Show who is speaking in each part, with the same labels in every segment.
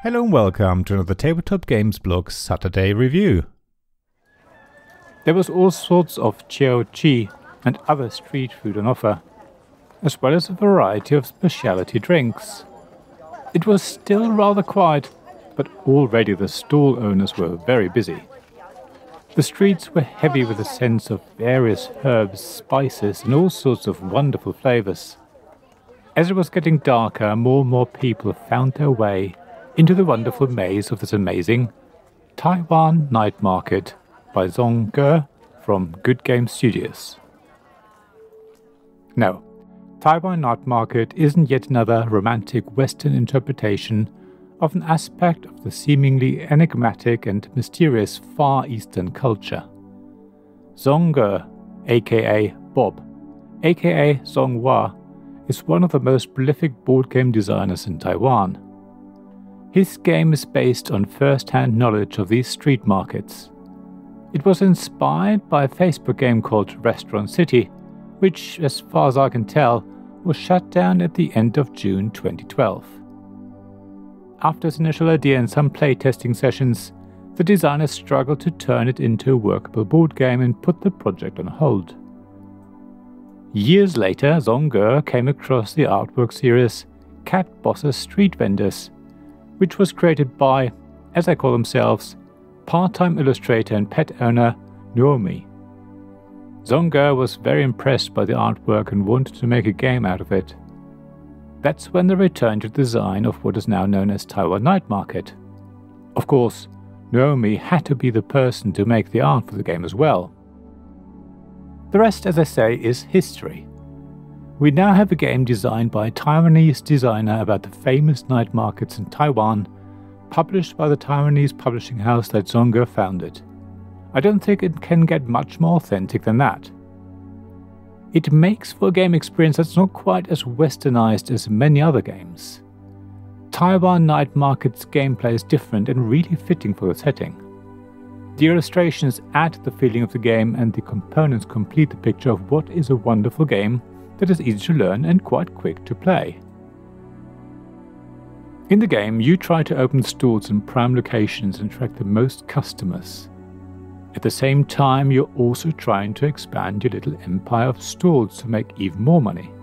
Speaker 1: Hello and welcome to another Tabletop Games Blog Saturday review. There was all sorts of chiao-chi and other street food on offer, as well as a variety of specialty drinks. It was still rather quiet, but already the stall owners were very busy. The streets were heavy with a sense of various herbs, spices and all sorts of wonderful flavours. As it was getting darker, more and more people found their way into the wonderful maze of this amazing Taiwan night market by Zong from Good Game Studios. No, Taiwan night market isn't yet another romantic Western interpretation of an aspect of the seemingly enigmatic and mysterious Far Eastern culture. Zong aka Bob, aka Zonghua, is one of the most prolific board game designers in Taiwan. His game is based on first-hand knowledge of these street markets. It was inspired by a Facebook game called Restaurant City, which, as far as I can tell, was shut down at the end of June 2012. After its initial idea and some playtesting sessions, the designer struggled to turn it into a workable board game and put the project on hold. Years later, Zong came across the artwork series Cat Boss's Street Vendors, which was created by, as they call themselves, part-time illustrator and pet owner Naomi. Zong was very impressed by the artwork and wanted to make a game out of it. That's when they returned to the design of what is now known as Taiwan Night Market. Of course, Naomi had to be the person to make the art for the game as well. The rest, as I say, is history. We now have a game designed by a Taiwanese designer about the famous night markets in Taiwan, published by the Taiwanese publishing house that Zong founded. I don't think it can get much more authentic than that. It makes for a game experience that's not quite as westernized as many other games. Taiwan Night Market's gameplay is different and really fitting for the setting. The illustrations add to the feeling of the game and the components complete the picture of what is a wonderful game that is easy to learn and quite quick to play. In the game, you try to open stores in prime locations and attract the most customers. At the same time, you're also trying to expand your little empire of stalls to make even more money.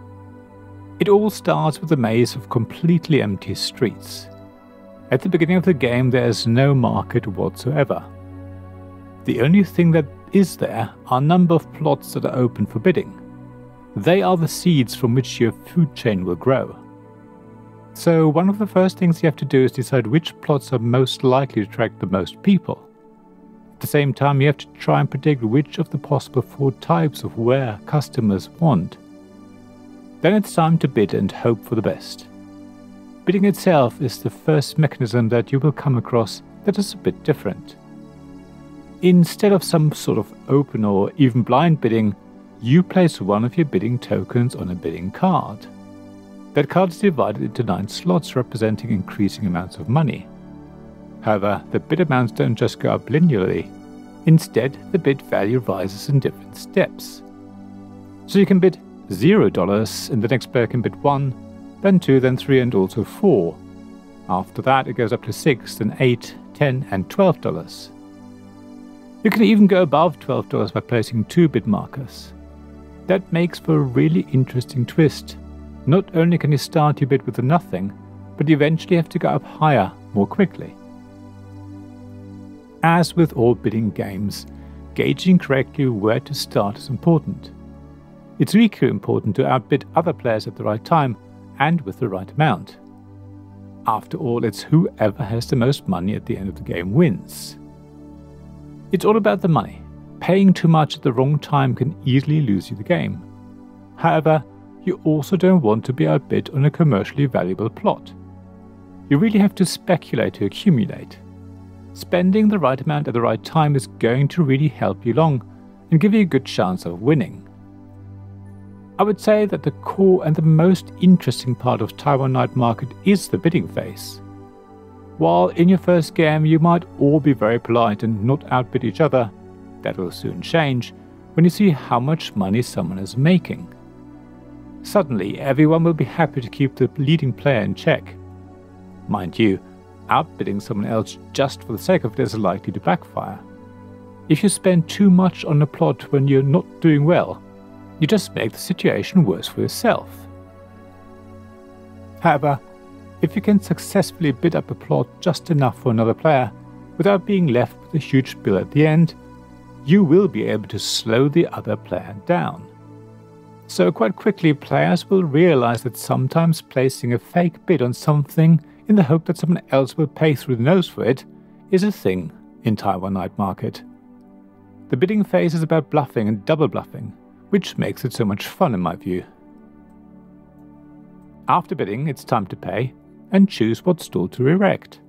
Speaker 1: It all starts with a maze of completely empty streets. At the beginning of the game, there is no market whatsoever. The only thing that is there are a number of plots that are open for bidding. They are the seeds from which your food chain will grow. So one of the first things you have to do is decide which plots are most likely to attract the most people. At the same time, you have to try and predict which of the possible 4 types of ware customers want. Then it's time to bid and hope for the best. Bidding itself is the first mechanism that you will come across that is a bit different. Instead of some sort of open or even blind bidding, you place one of your bidding tokens on a bidding card. That card is divided into 9 slots representing increasing amounts of money. However, the bid amounts don't just go up linearly. Instead, the bid value rises in different steps. So you can bid $0 and the next player can bid 1, then 2, then 3 and also 4. After that it goes up to 6, then 8, 10 and $12. You can even go above $12 by placing 2 bid markers. That makes for a really interesting twist. Not only can you start your bid with nothing, but you eventually have to go up higher more quickly. As with all bidding games, gauging correctly where to start is important. It's equally important to outbid other players at the right time and with the right amount. After all, it's whoever has the most money at the end of the game wins. It's all about the money. Paying too much at the wrong time can easily lose you the game. However, you also don't want to be outbid on a commercially valuable plot. You really have to speculate to accumulate. Spending the right amount at the right time is going to really help you along and give you a good chance of winning. I would say that the core and the most interesting part of Taiwan Night Market is the bidding phase. While in your first game you might all be very polite and not outbid each other, that will soon change when you see how much money someone is making. Suddenly, everyone will be happy to keep the leading player in check. Mind you, outbidding someone else just for the sake of it is likely to backfire. If you spend too much on a plot when you're not doing well, you just make the situation worse for yourself. However, if you can successfully bid up a plot just enough for another player without being left with a huge bill at the end, you will be able to slow the other player down. So quite quickly players will realize that sometimes placing a fake bid on something in the hope that someone else will pay through the nose for it is a thing in Taiwan night market. The bidding phase is about bluffing and double bluffing, which makes it so much fun in my view. After bidding, it's time to pay and choose what stall to erect.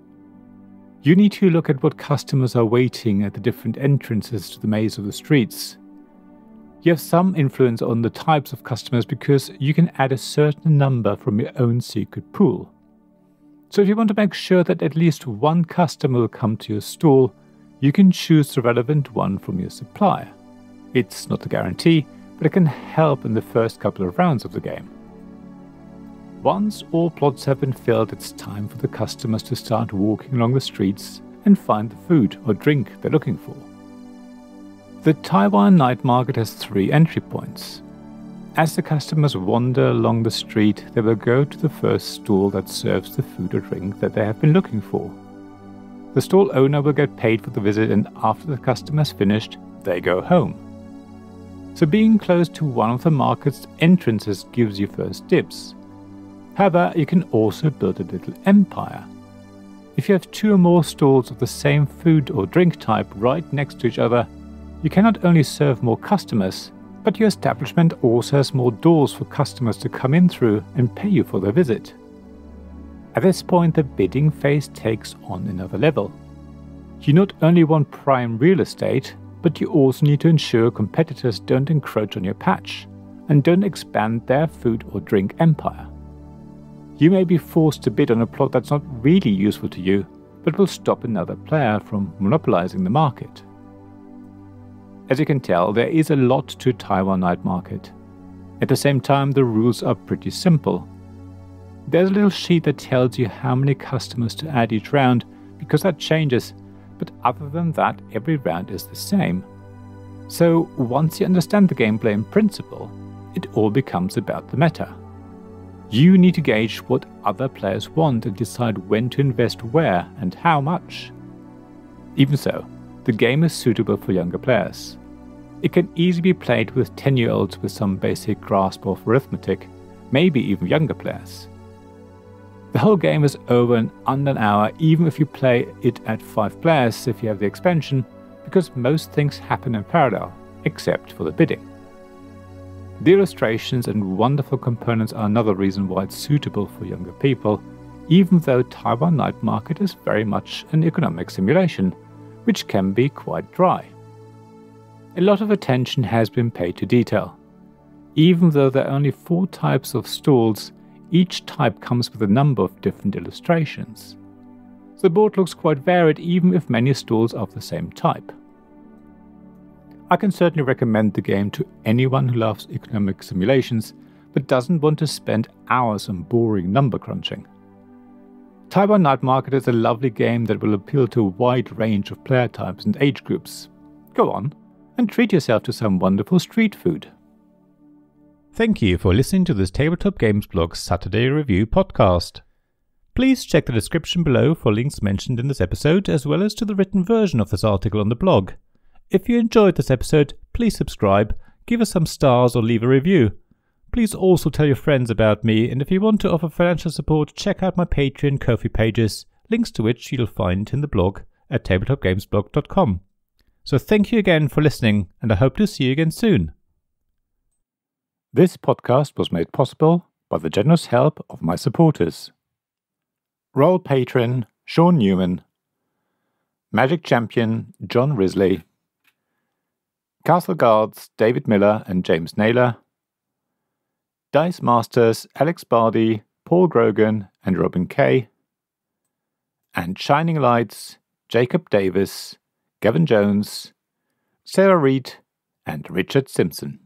Speaker 1: You need to look at what customers are waiting at the different entrances to the maze of the streets. You have some influence on the types of customers because you can add a certain number from your own secret pool. So if you want to make sure that at least one customer will come to your stall, you can choose the relevant one from your supplier. It's not a guarantee, but it can help in the first couple of rounds of the game. Once all plots have been filled, it's time for the customers to start walking along the streets and find the food or drink they're looking for. The Taiwan night market has 3 entry points. As the customers wander along the street, they will go to the first stall that serves the food or drink that they have been looking for. The stall owner will get paid for the visit, and after the customer is finished, they go home. So being close to one of the market's entrances gives you first dibs. However, you can also build a little empire. If you have 2 or more stalls of the same food or drink type right next to each other, you can not only serve more customers, but your establishment also has more doors for customers to come in through and pay you for their visit. At this point, the bidding phase takes on another level. You not only want prime real estate, but you also need to ensure competitors don't encroach on your patch and don't expand their food or drink empire. You may be forced to bid on a plot that's not really useful to you, but will stop another player from monopolizing the market. As you can tell, there is a lot to Taiwan night market. At the same time, the rules are pretty simple. There's a little sheet that tells you how many customers to add each round, because that changes, but other than that, every round is the same. So once you understand the gameplay in principle, it all becomes about the meta. You need to gauge what other players want and decide when to invest where and how much. Even so, the game is suitable for younger players. It can easily be played with 10-year-olds with some basic grasp of arithmetic, maybe even younger players. The whole game is over in under an hour, even if you play it at 5 players if you have the expansion, because most things happen in parallel, except for the bidding. The illustrations and wonderful components are another reason why it's suitable for younger people, even though Taiwan night market is very much an economic simulation, which can be quite dry. A lot of attention has been paid to detail. Even though there are only 4 types of stalls, each type comes with a number of different illustrations. The board looks quite varied even if many stalls are of the same type. I can certainly recommend the game to anyone who loves economic simulations but doesn't want to spend hours on boring number crunching. Taiwan Night Market is a lovely game that will appeal to a wide range of player types and age groups. Go on and treat yourself to some wonderful street food. Thank you for listening to this Tabletop Games Blog Saturday Review podcast. Please check the description below for links mentioned in this episode, as well as to the written version of this article on the blog. If you enjoyed this episode, please subscribe, give us some stars or leave a review. Please also tell your friends about me, and if you want to offer financial support, check out my Patreon and Ko-fi pages, links to which you'll find in the blog at tabletopgamesblog.com. So thank you again for listening, and I hope to see you again soon. This podcast was made possible by the generous help of my supporters. Royal Patron Sean Newman, Magic Champion John Risley, Castle Guards David Miller and James Naylor, Dice Masters Alex Bardi, Paul Grogan and Robin Kay, and Shining Lights Jacob Davis, Gavin Jones, Sarah Reed and Richard Simpson.